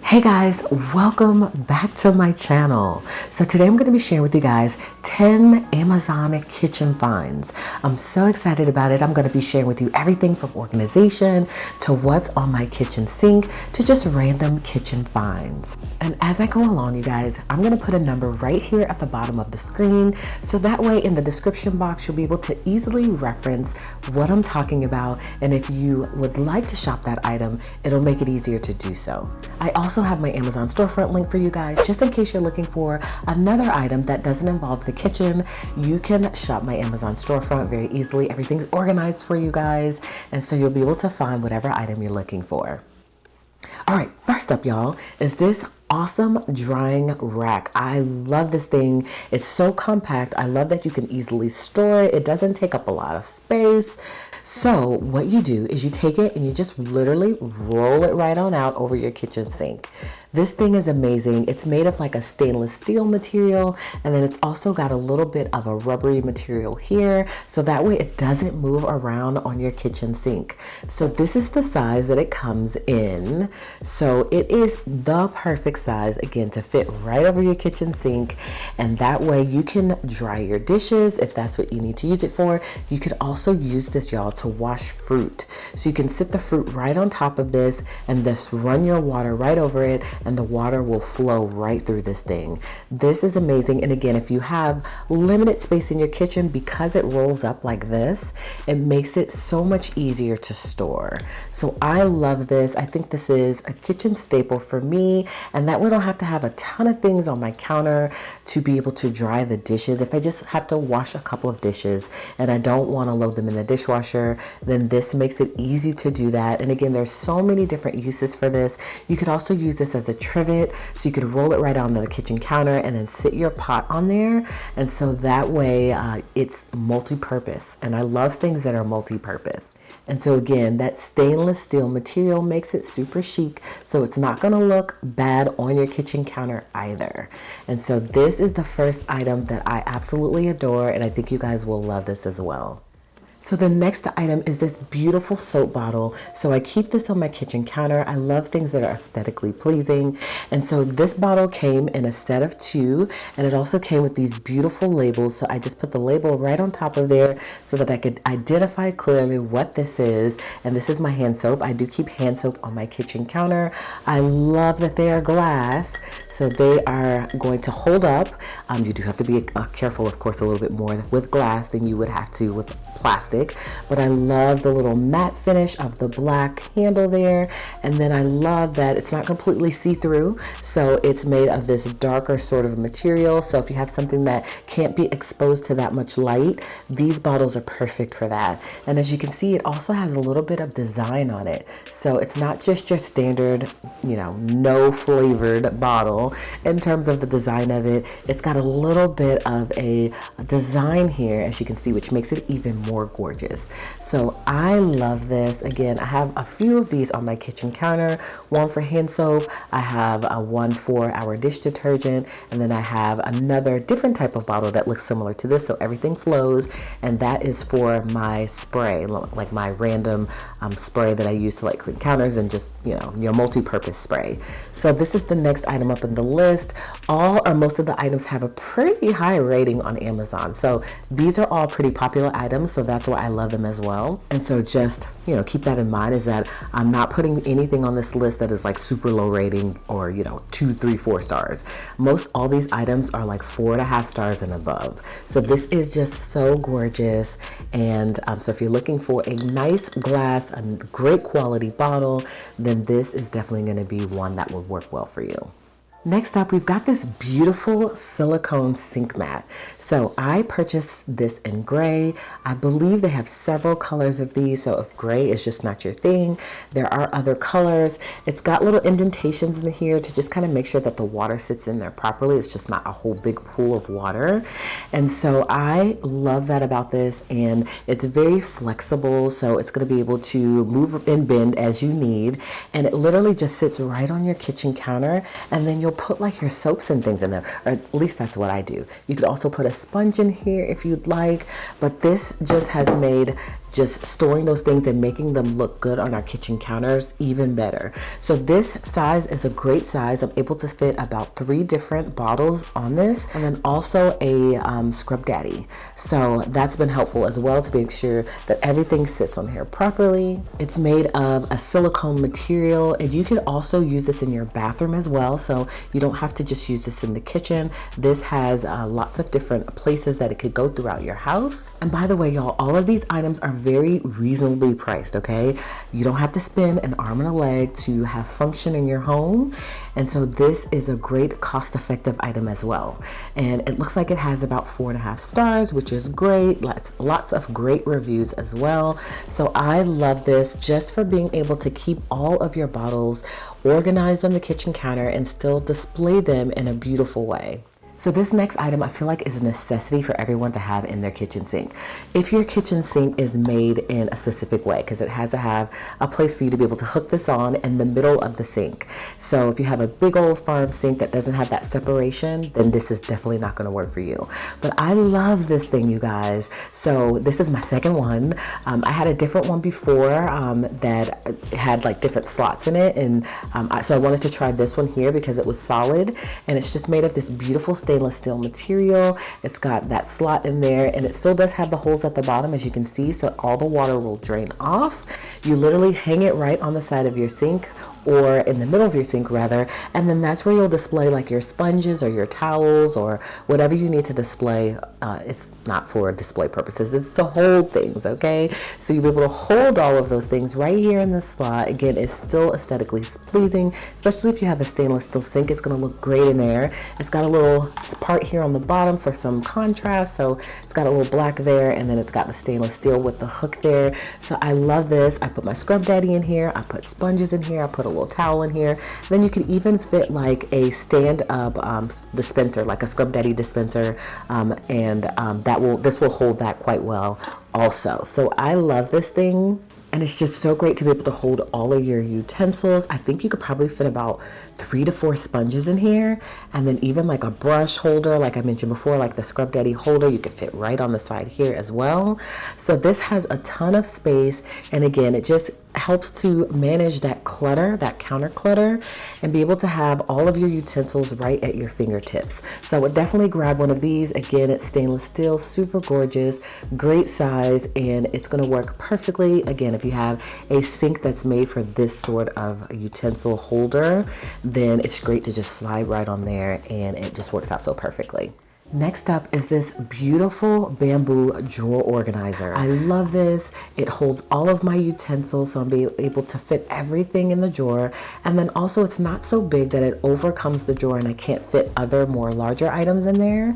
Hey guys, welcome back to my channel. So today I'm going to be sharing with you guys 10 Amazon kitchen finds. I'm so excited about it. I'm going to be sharing with you everything from organization to what's on my kitchen sink to just random kitchen finds. And as I go along, you guys, I'm going to put a number right here at the bottom of the screen, so that way in the description box you'll be able to easily reference what I'm talking about, and if you would like to shop that item, it'll make it easier to do so. I also have my Amazon storefront link for you guys, just in case you're looking for another item that doesn't involve the kitchen. You can shop my Amazon storefront very easily. Everything's organized for you guys, and so you'll be able to find whatever item you're looking for. All right, first up, y'all, is this awesome drying rack. I love this thing. It's so compact. I love that you can easily store it. It doesn't take up a lot of space. So what you do is you take it and you just literally roll it right on out over your kitchen sink. This thing is amazing. It's made of like a stainless steel material, and then it's also got a little bit of a rubbery material here, so that way it doesn't move around on your kitchen sink. So this is the size that it comes in. So it is the perfect size, again, to fit right over your kitchen sink, and that way you can dry your dishes if that's what you need to use it for. You could also use this, y'all, to wash fruit. So you can sit the fruit right on top of this and just run your water right over it, and the water will flow right through this thing. This is amazing. And again, if you have limited space in your kitchen, because it rolls up like this, it makes it so much easier to store. So I love this. I think this is a kitchen staple for me, and that way I don't have to have a ton of things on my counter to be able to dry the dishes. If I just have to wash a couple of dishes and I don't want to load them in the dishwasher, then this makes it easy to do that. And again, there's so many different uses for this. You could also use this as a trivet, so you could roll it right onto the kitchen counter and then sit your pot on there, and so that way it's multi-purpose, and I love things that are multi-purpose. And so again, that stainless steel material makes it super chic, so it's not going to look bad on your kitchen counter either. And so this is the first item that I absolutely adore, and I think you guys will love this as well. So the next item is this beautiful soap bottle. So I keep this on my kitchen counter. I love things that are aesthetically pleasing. And so this bottle came in a set of 2, and it also came with these beautiful labels. So I just put the label right on top of there so that I could identify clearly what this is. And this is my hand soap. I do keep hand soap on my kitchen counter. I love that they are glass, so they are going to hold up. You do have to be careful, of course, a little bit more with glass than you would have to with plastic, but I love the little matte finish of the black handle there, and then I love that it's not completely see-through, so it's made of this darker sort of material. So if you have something that can't be exposed to that much light, these bottles are perfect for that. And as you can see, it also has a little bit of design on it, so it's not just your standard, no flavored bottle. In terms of the design of it, it's got a little bit of a design here, as you can see, which makes it even more gorgeous. So I love this. Again, I have a few of these on my kitchen counter, one for hand soap, I have one for our dish detergent, and then I have another different type of bottle that looks similar to this, so everything flows, and that is for my spray, like my random spray that I use to like clean counters and just, your multi-purpose spray. So this is the next item up in the list. All or most of the items have a pretty high rating on Amazon, so these are all pretty popular items, so that's why I love them as well. And so just keep that in mind, is that I'm not putting anything on this list that is like super low rating or 2, 3, 4 stars. All these items are like 4.5 stars and above. So this is just so gorgeous. And so if you're looking for a nice glass, a great quality bottle, then this is definitely going to be one that would work well for you. Next up, we've got this beautiful silicone sink mat. So I purchased this in gray. I believe they have several colors of these, so if gray is just not your thing, there are other colors. It's got little indentations in here to just kind of make sure that the water sits in there properly. It's just not a whole big pool of water. And so I love that about this, and it's very flexible, so it's going to be able to move and bend as you need, and it literally just sits right on your kitchen counter, and then you'll put like your soaps and things in there, or at least that's what I do. You could also put a sponge in here if you'd like, but this just has made just storing those things and making them look good on our kitchen counters even better. So this size is a great size. I'm able to fit about 3 different bottles on this, and then also a Scrub Daddy. So that's been helpful as well to make sure that everything sits on here properly. It's made of a silicone material, and you could also use this in your bathroom as well, so you don't have to just use this in the kitchen. This has lots of different places that it could go throughout your house. And by the way, y'all, all of these items are very reasonably priced, okay? You don't have to spend an arm and a leg to have function in your home, and so this is a great cost-effective item as well. And it looks like it has about 4.5 stars, which is great. Lots of great reviews as well. So I love this just for being able to keep all of your bottles organized on the kitchen counter and still display them in a beautiful way. So this next item I feel like is a necessity for everyone to have in their kitchen sink. If your kitchen sink is made in a specific way, because it has to have a place for you to be able to hook this on in the middle of the sink. So if you have a big old farm sink that doesn't have that separation, then this is definitely not going to work for you. But I love this thing, you guys. So this is my second one. I had a different one before that had like different slots in it, and so I wanted to try this one here because it was solid, and it's just made of this beautiful stainless steel material. It's got that slot in there, and it still does have the holes at the bottom, as you can see, so all the water will drain off. You literally hang it right on the side of your sink, or in the middle of your sink rather, and then that's where you'll display like your sponges or your towels or whatever you need to display. It's not for display purposes, it's to hold things, okay? So you'll be able to hold all of those things right here in the slot. Again, it's still aesthetically pleasing, especially if you have a stainless steel sink. It's gonna look great in there. It's got a little part here on the bottom for some contrast, so it's got a little black there, and then it's got the stainless steel with the hook there. So I love this. I put my Scrub Daddy in here, I put sponges in here, I put a little towel in here. Then you can even fit like a stand-up dispenser, like a Scrub Daddy dispenser, and this will hold that quite well also. So I love this thing, and it's just so great to be able to hold all of your utensils. I think you could probably fit about 3 to 4 sponges in here, and then even like a brush holder, like I mentioned before, like the Scrub Daddy holder, you could fit right on the side here as well. So this has a ton of space, and again, it just helps to manage that clutter, that counter clutter, and be able to have all of your utensils right at your fingertips. So I would definitely grab one of these. Again, it's stainless steel, super gorgeous, great size, and it's going to work perfectly. Again, if you have a sink that's made for this sort of utensil holder, then it's great to just slide right on there, and it just works out so perfectly. Next up is this beautiful bamboo drawer organizer. I love this. It holds all of my utensils, so I'm able to fit everything in the drawer. And then also it's not so big that it overcomes the drawer and I can't fit other more larger items in there.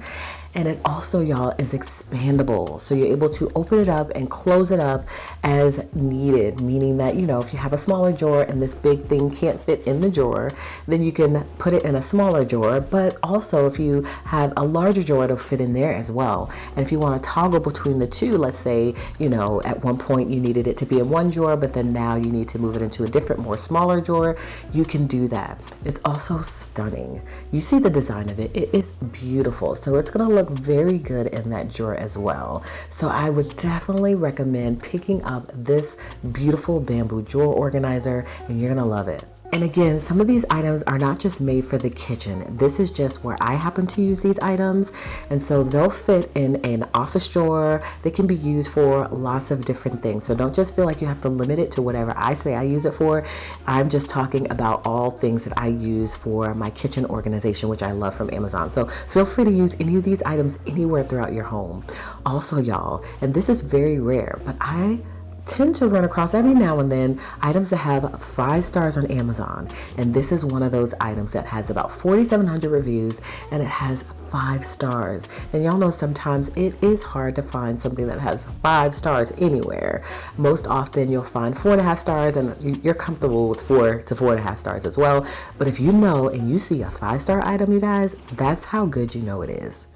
And it also, y'all, is expandable. So you're able to open it up and close it up as needed, meaning that, you know, if you have a smaller drawer and this big thing can't fit in the drawer, then you can put it in a smaller drawer. But also if you have a larger drawer, it'll fit in there as well. And if you want to toggle between the two, let's say, you know, at one point you needed it to be in one drawer, but then now you need to move it into a different, more smaller drawer, you can do that. It's also stunning. You see the design of it. It is beautiful. So it's going to look very good in that drawer as well. So I would definitely recommend picking up this beautiful bamboo drawer organizer, and you're gonna love it. And again, some of these items are not just made for the kitchen. This is just where I happen to use these items. And so they'll fit in an office drawer. They can be used for lots of different things. So don't just feel like you have to limit it to whatever I say I use it for. I'm just talking about all things that I use for my kitchen organization, which I love from Amazon. So feel free to use any of these items anywhere throughout your home. Also, y'all, and this is very rare, but I tend to run across every now and then items that have 5 stars on Amazon, and this is one of those items that has about 4,700 reviews and it has 5 stars. And y'all know sometimes it is hard to find something that has 5 stars anywhere. Most often you'll find 4.5 stars, and you're comfortable with 4 to 4.5 stars as well. But if you know and you see a 5-star item, you guys, that's how good you know it is.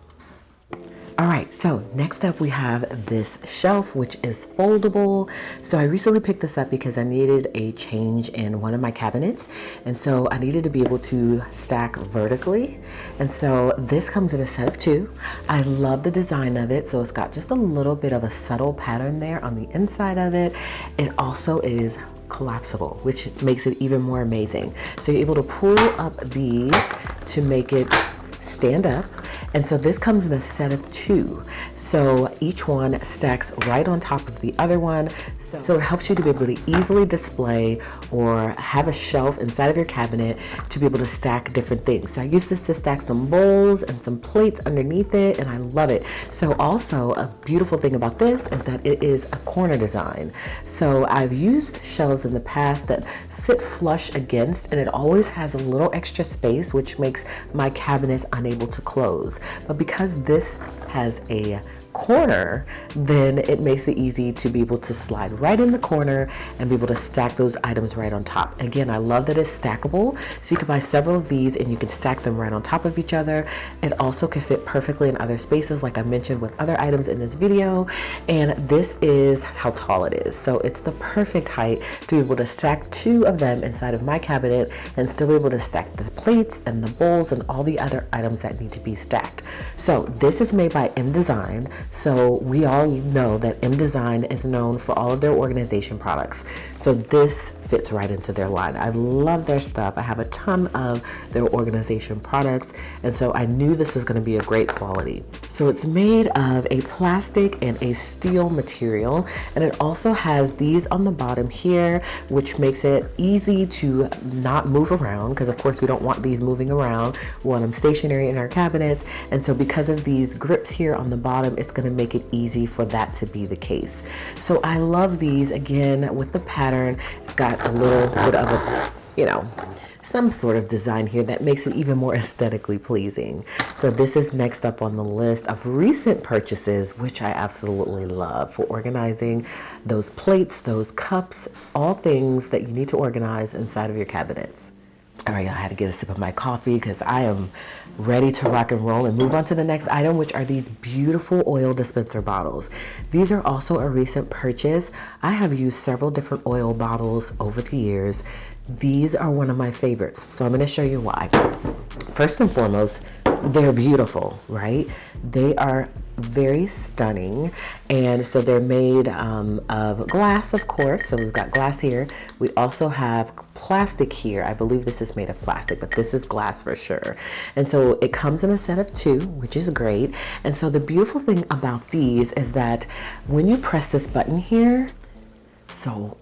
All right, so next up we have this shelf, which is foldable. So I recently picked this up because I needed a change in one of my cabinets. And so I needed to be able to stack vertically. And so this comes in a set of 2. I love the design of it. So it's got just a little bit of a subtle pattern there on the inside of it. It also is collapsible, which makes it even more amazing. So you're able to pull up these to make it stand up. And so this comes in a set of 2. So each one stacks right on top of the other one. So it helps you to be able to easily display or have a shelf inside of your cabinet to be able to stack different things. So I use this to stack some bowls and some plates underneath it, and I love it. So also a beautiful thing about this is that it is a corner design. So I've used shelves in the past that sit flush against, and it always has a little extra space, which makes my cabinets unable to close. But because this has a corner, then it makes it easy to be able to slide right in the corner and be able to stack those items right on top. Again, I love that it's stackable, so you can buy several of these and you can stack them right on top of each other. It also can fit perfectly in other spaces, like I mentioned with other items in this video. And this is how tall it is, so it's the perfect height to be able to stack 2 of them inside of my cabinet and still be able to stack the plates and the bowls and all the other items that need to be stacked. So this is made by IMDesign. So we all know that IMDesign is known for all of their organization products. So this fits right into their line. I love their stuff. I have a ton of their organization products, and so I knew this was going to be a great quality. So it's made of a plastic and a steel material, and it also has these on the bottom here, which makes it easy to not move around, because of course we don't want these moving around. We want them stationary in our cabinets, and so because of these grips here on the bottom, it's going to make it easy for that to be the case. So I love these. Again, with the pattern, it's got a little bit of a, some sort of design here that makes it even more aesthetically pleasing. So this is next up on the list of recent purchases, which I absolutely love for organizing those plates, those cups, all things that you need to organize inside of your cabinets. All right, I had to get a sip of my coffee because I am ready to rock and roll and move on to the next item, which are these beautiful oil dispenser bottles. These are also a recent purchase. I have used several different oil bottles over the years. These are one of my favorites, so I'm going to show you why. First and foremost, they're beautiful, right? They are very stunning, and so they're made of glass, of course. So we've got glass here. We also have plastic here. I believe this is made of plastic, but this is glass for sure. And so it comes in a set of 2, which is great. And so the beautiful thing about these is that when you press this button here, so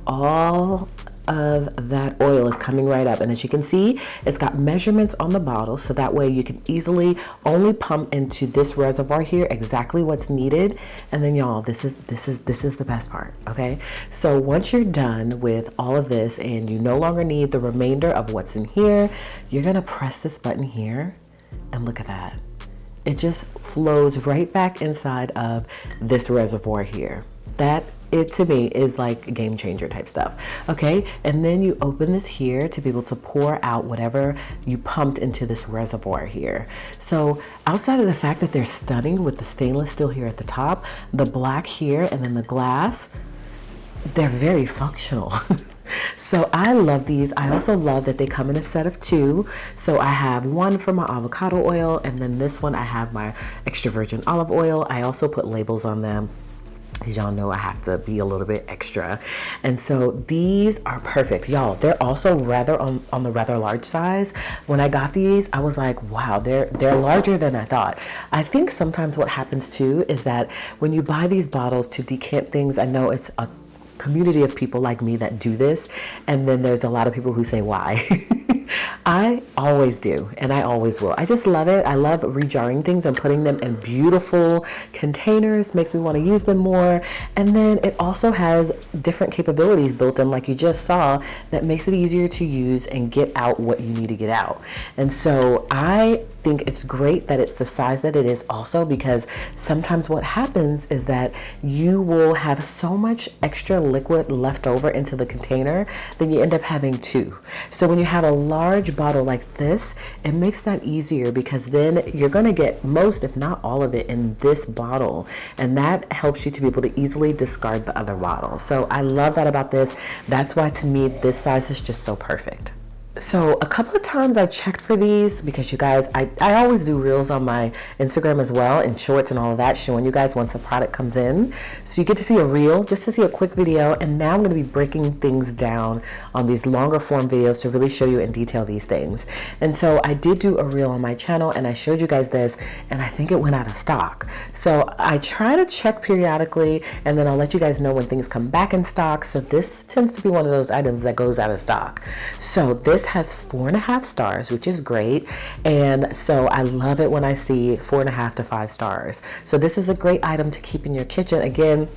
all of that oil is coming right up, and as you can see, it's got measurements on the bottle, so that way you can easily only pump into this reservoir here exactly what's needed. And then y'all, this is the best part. Okay, so once you're done with all of this and you no longer need the remainder of what's in here, you're gonna press this button here, and look at that, it just flows right back inside of this reservoir here. That, it to me is like game changer type stuff. Okay, and then you open this here to be able to pour out whatever you pumped into this reservoir here. So outside of the fact that they're stunning with the stainless steel here at the top, the black here, and then the glass, they're very functional. So I love these. I also love that they come in a set of 2. So I have one for my avocado oil, and then this one I have my extra virgin olive oil. I also put labels on them, because y'all know I have to be a little bit extra. And so these are perfect. Y'all, they're also rather on the rather large size. When I got these, I was like, wow, they're larger than I thought. I think sometimes what happens too is that when you buy these bottles to decant things, I know it's a community of people like me that do this, and then there's a lot of people who say why. I always do, and I always will. I just love it. I love rejarring things and putting them in beautiful containers. Makes me want to use them more. And then it also has different capabilities built in, like you just saw, that makes it easier to use and get out what you need to get out. And so I think it's great that it's the size that it is also, because sometimes what happens is that you will have so much extra liquid left over into the container that you end up having 2. So when you have a large large bottle like this, it makes that easier because then you're going to get most, if not all of it, in this bottle, and that helps you to be able to easily discard the other bottle. So I love that about this. That's why to me this size is just so perfect. So a couple of times I checked for these because you guys, I always do reels on my Instagram as well, and shorts and all of that, showing you guys once a product comes in. So you get to see a reel, just to see a quick video, and now I'm going to be breaking things down on these longer form videos to really show you in detail these things. And so I did do a reel on my channel and I showed you guys this, and I think it went out of stock. So I try to check periodically, and then I'll let you guys know when things come back in stock. So this tends to be one of those items that goes out of stock. So this has 4.5 stars, which is great, and so I love it when I see 4.5 to 5 stars. So this is a great item to keep in your kitchen. Again,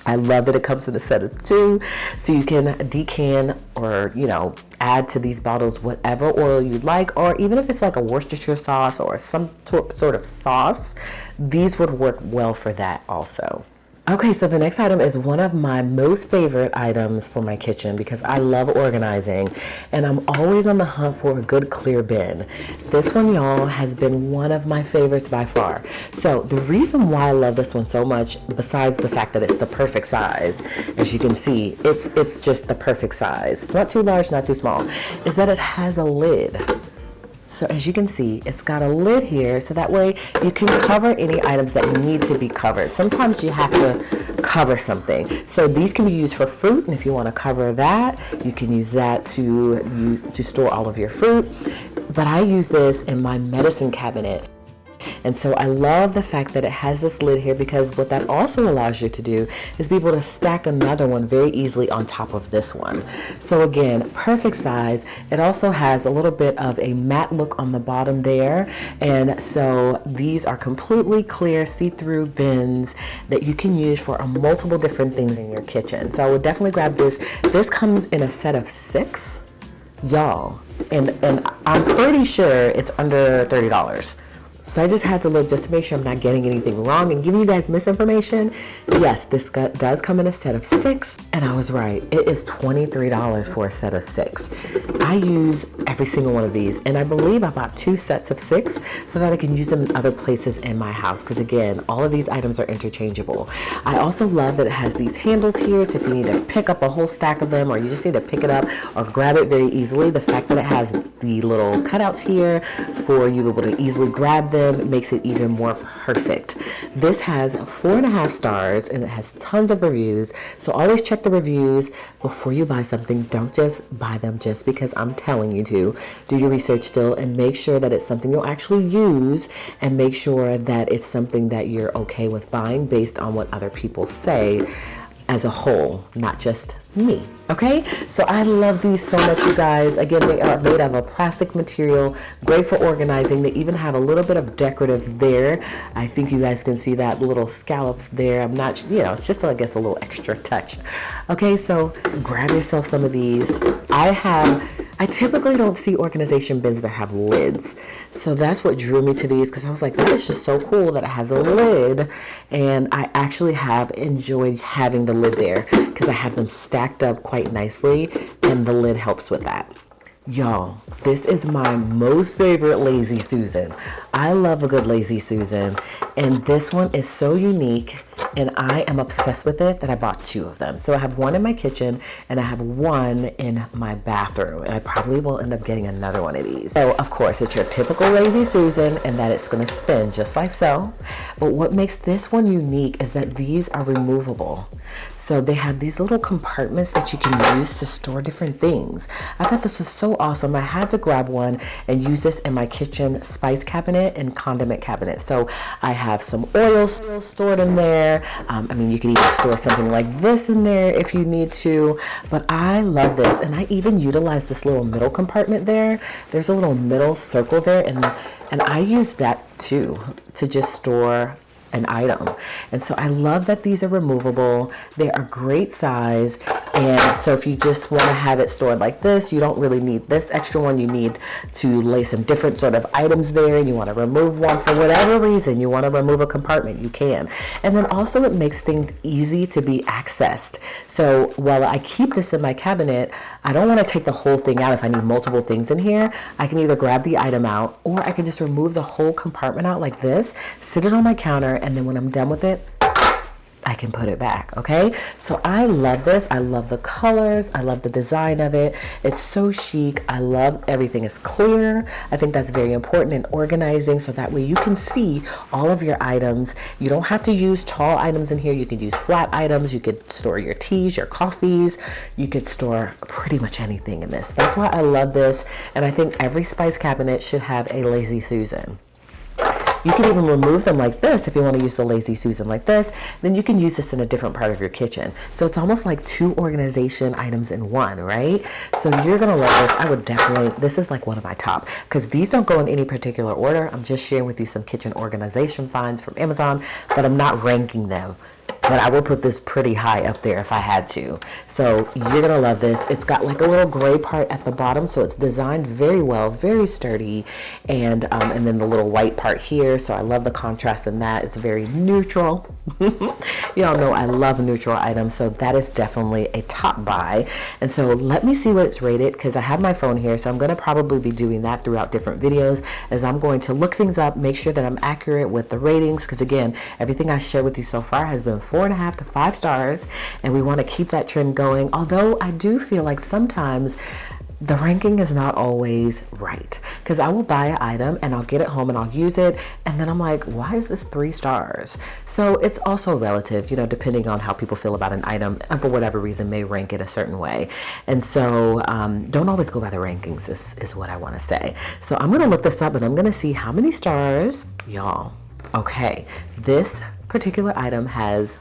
I love that it comes in a set of 2, so you can decan or, you know, add to these bottles whatever oil you'd like, or even if it's like a Worcestershire sauce or some sort of sauce, these would work well for that also. Okay, so the next item is one of my most favorite items for my kitchen because I love organizing, and I'm always on the hunt for a good clear bin. This one, y'all, has been one of my favorites by far. So the reason why I love this one so much, besides the fact that it's the perfect size, as you can see, it's just the perfect size. It's not too large, not too small, is that it has a lid. So as you can see, it's got a lid here, so that way you can cover any items that need to be covered. Sometimes you have to cover something. So these can be used for fruit, and if you want to cover that, you can use that to store all of your fruit. But I use this in my medicine cabinet. And so I love the fact that it has this lid here, because what that also allows you to do is be able to stack another one very easily on top of this one. So again, perfect size. It also has a little bit of a matte look on the bottom there. And so these are completely clear see-through bins that you can use for multiple different things in your kitchen. So I would definitely grab this. This comes in a set of 6, y'all. And I'm pretty sure it's under $30. So I just had to look just to make sure I'm not getting anything wrong and giving you guys misinformation. Yes, this does come in a set of 6, and I was right. It is $23 for a set of 6. I use every single one of these, and I believe I bought 2 sets of 6 so that I can use them in other places in my house, because again, all of these items are interchangeable. I also love that it has these handles here, so if you need to pick up a whole stack of them, or you just need to pick it up or grab it very easily, the fact that it has the little cutouts here for you to be able to easily grab them makes it even more perfect. This has 4.5 stars and it has tons of reviews, so always check the reviews before you buy something. Don't just buy them just because I'm telling you to. Do your research still and make sure that it's something you'll actually use, and make sure that it's something that you're okay with buying based on what other people say as a whole, not just me. Okay, so I love these so much, you guys. Again, they are made of a plastic material, great for organizing. They even have a little bit of decorative there. I think you guys can see that little scallops there. I'm not, you know, it's just, I guess, a little extra touch. Okay, so grab yourself some of these. I typically don't see organization bins that have lids, so that's what drew me to these, because I was like, that is just so cool that it has a lid. And I actually have enjoyed having the lid there because I have them stacked up quite nicely, and the lid helps with that. Y'all, this is my most favorite Lazy Susan. I love a good Lazy Susan, and this one is so unique, and I am obsessed with it that I bought 2 of them. So I have one in my kitchen and I have one in my bathroom, and I probably will end up getting another one of these. So of course it's your typical Lazy Susan, and that it's going to spin just like so. But what makes this one unique is that these are removable. So they have these little compartments that you can use to store different things. I thought this was so awesome. I had to grab one and use this in my kitchen spice cabinet and condiment cabinet. So I have some oils stored in there. I mean, you can even store something like this in there if you need to. But I love this, and I even utilize this little middle compartment there. There's a little middle circle there, and I use that too to just store an item. And so I love that these are removable. They are great size, and so if you just want to have it stored like this, you don't really need this extra one. You need to lay some different sort of items there, and you want to remove one for whatever reason, you want to remove a compartment, you can. And then also it makes things easy to be accessed. So while I keep this in my cabinet, I don't want to take the whole thing out if I need multiple things in here. I can either grab the item out, or I can just remove the whole compartment out like this, sit it on my counter, and then when I'm done with it, I can put it back, okay? So I love this. I love the colors. I love the design of it. It's so chic. I love everything is clear. I think that's very important in organizing, so that way you can see all of your items. You don't have to use tall items in here. You can use flat items. You could store your teas, your coffees. You could store pretty much anything in this. That's why I love this. And I think every spice cabinet should have a Lazy Susan. You can even remove them like this if you want to use the Lazy Susan like this. Then you can use this in a different part of your kitchen. So it's almost like 2 organization items in one, right? So you're going to love this. I would definitely, this is like one of my top, because these don't go in any particular order. I'm just sharing with you some kitchen organization finds from Amazon, but I'm not ranking them. But I will put this pretty high up there if I had to. So you're gonna love this. It's got like a little gray part at the bottom, so it's designed very well, very sturdy, and then the little white part here. So I love the contrast in that. It's very neutral. Y'all know I love neutral items, so that is definitely a top buy. And so let me see what it's rated, because I have my phone here, so I'm gonna probably be doing that throughout different videos, as I'm going to look things up, make sure that I'm accurate with the ratings, because again, everything I shared with you so far has been 4.5 to 5 stars, and we want to keep that trend going. Although I do feel like sometimes the ranking is not always right, because I will buy an item and I'll get it home and I'll use it, and then I'm like, why is this 3 stars? So it's also relative, you know, depending on how people feel about an item, and for whatever reason may rank it a certain way. And so don't always go by the rankings is what I want to say. So I'm going to look this up and I'm going to see how many stars, y'all. Okay, this particular item has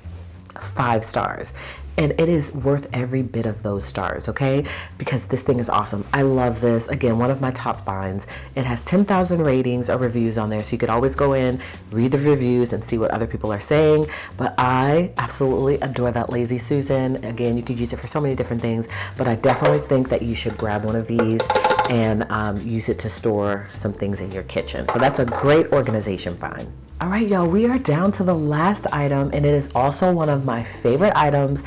5 stars, and it is worth every bit of those stars, okay? Because this thing is awesome. I love this. Again, one of my top finds. It has 10,000 ratings or reviews on there, so you could always go in, read the reviews, and see what other people are saying. But I absolutely adore that Lazy Susan. Again, you could use it for so many different things, but I definitely think that you should grab one of these and use it to store some things in your kitchen. So that's a great organization find. All right, y'all, we are down to the last item, and it is also one of my favorite items.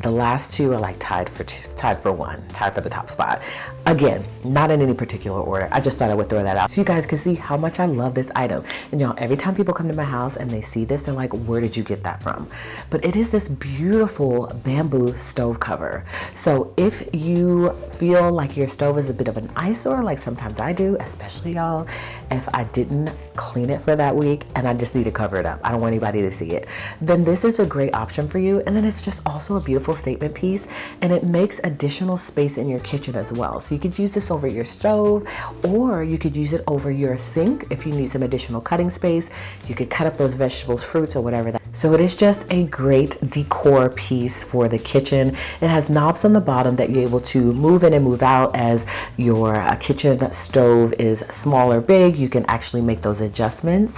The last 2 are like tied for the top spot. Again, not in any particular order. I just thought I would throw that out so you guys can see how much I love this item. And y'all, every time people come to my house and they see this, they're like, where did you get that from? But it is this beautiful bamboo stove cover. So if you feel like your stove is a bit of an eyesore, like sometimes I do, especially y'all, if I didn't clean it for that week and I just need to cover it up, I don't want anybody to see it, then this is a great option for you. And then it's just also a beautiful statement piece, and it makes additional space in your kitchen as well. So you could use this over your stove, or you could use it over your sink if you need some additional cutting space. You could cut up those vegetables, fruits, or whatever that. So it is just a great decor piece for the kitchen. It has knobs on the bottom that you're able to move in and move out as your kitchen stove is small or big. You can actually make those adjustments.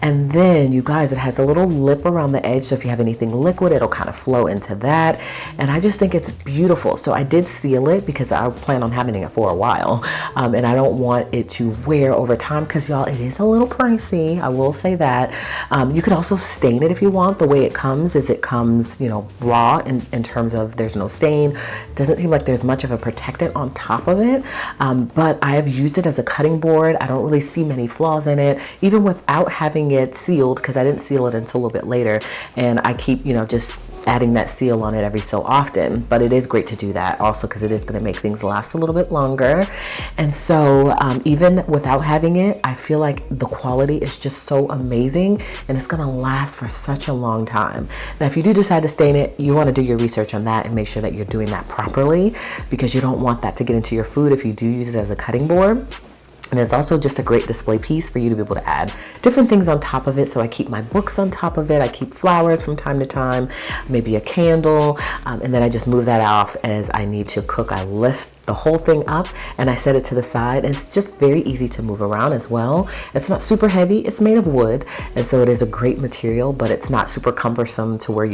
And then, you guys, it has a little lip around the edge, so if you have anything liquid, it'll kind of flow into that. And I just think it's beautiful. So I did seal it because I plan on having it for a while, and I don't want it to wear over time, because y'all, it is a little pricey, I will say that. You could also stain it if you want. The way it comes is it comes, you know, raw in terms of there's no stain. Doesn't seem like there's much of a protectant on top of it, but I have used it as a cutting board. I don't really see many flaws in it, even without having it sealed, because I didn't seal it until a little bit later, and I keep, you know, just adding that seal on it every so often. But it is great to do that also, because it is going to make things last a little bit longer. And so even without having it, I feel like the quality is just so amazing, and it's going to last for such a long time. Now, if you do decide to stain it, you want to do your research on that and make sure that you're doing that properly, because you don't want that to get into your food if you do use it as a cutting board. And it's also just a great display piece for you to be able to add different things on top of it. So I keep my books on top of it. I keep flowers from time to time, maybe a candle, and then I just move that off as I need to cook. I lift the whole thing up and I set it to the side, and it's just very easy to move around as well. It's not super heavy. It's made of wood, and so it is a great material, but it's not super cumbersome to where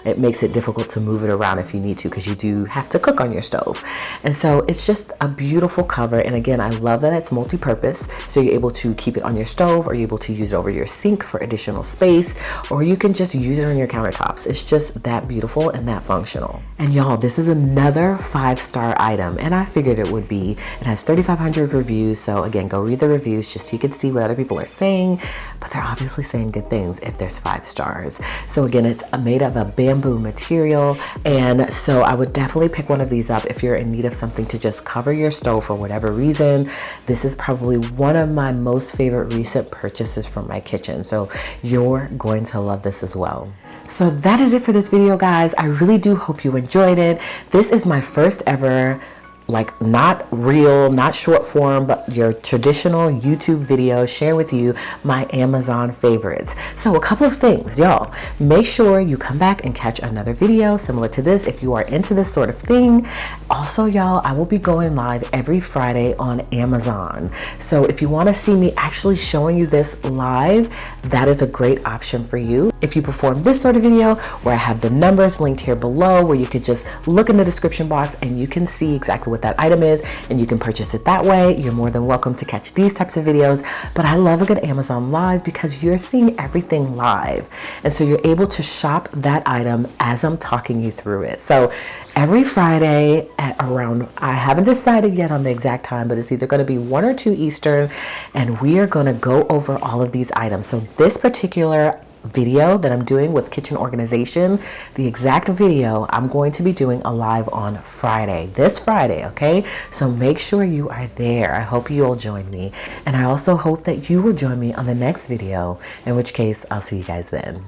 it makes it difficult to move it around if you need to, because you do have to cook on your stove. And so it's just a beautiful cover. And again, I love that it's multi-purpose, so you're able to keep it on your stove, or you're able to use it over your sink for additional space, or you can just use it on your countertops. It's just that beautiful and that functional. And y'all, this is another 5-star item, and than I figured it would be. It has 3,500 reviews, so again, go read the reviews just so you can see what other people are saying, but they're obviously saying good things if there's 5 stars. So again, it's made of a bamboo material, and so I would definitely pick one of these up if you're in need of something to just cover your stove for whatever reason. This is probably one of my most favorite recent purchases from my kitchen, so you're going to love this as well. So that is it for this video, guys. I really do hope you enjoyed it. This is my first ever, like, not real, not short form, but your traditional YouTube video sharing with you my Amazon favorites. So a couple of things, y'all. Make sure you come back and catch another video similar to this if you are into this sort of thing. Also, y'all, I will be going live every Friday on Amazon. So if you want to see me actually showing you this live, that is a great option for you. If you prefer this sort of video where I have the numbers linked here below, where you could just look in the description box and you can see exactly what that item is and you can purchase it that way, you're more than welcome to catch these types of videos. But I love a good Amazon live because you're seeing everything live, and so you're able to shop that item as I'm talking you through it. So every Friday at around, I haven't decided yet on the exact time, but it's either going to be 1 or 2 Eastern, and we are going to go over all of these items. So this particular video that I'm doing with kitchen organization, the exact video I'm going to be doing a live on Friday, this Friday, okay? So make sure you are there. I hope you all join me, and I also hope that you will join me on the next video, in which case I'll see you guys then.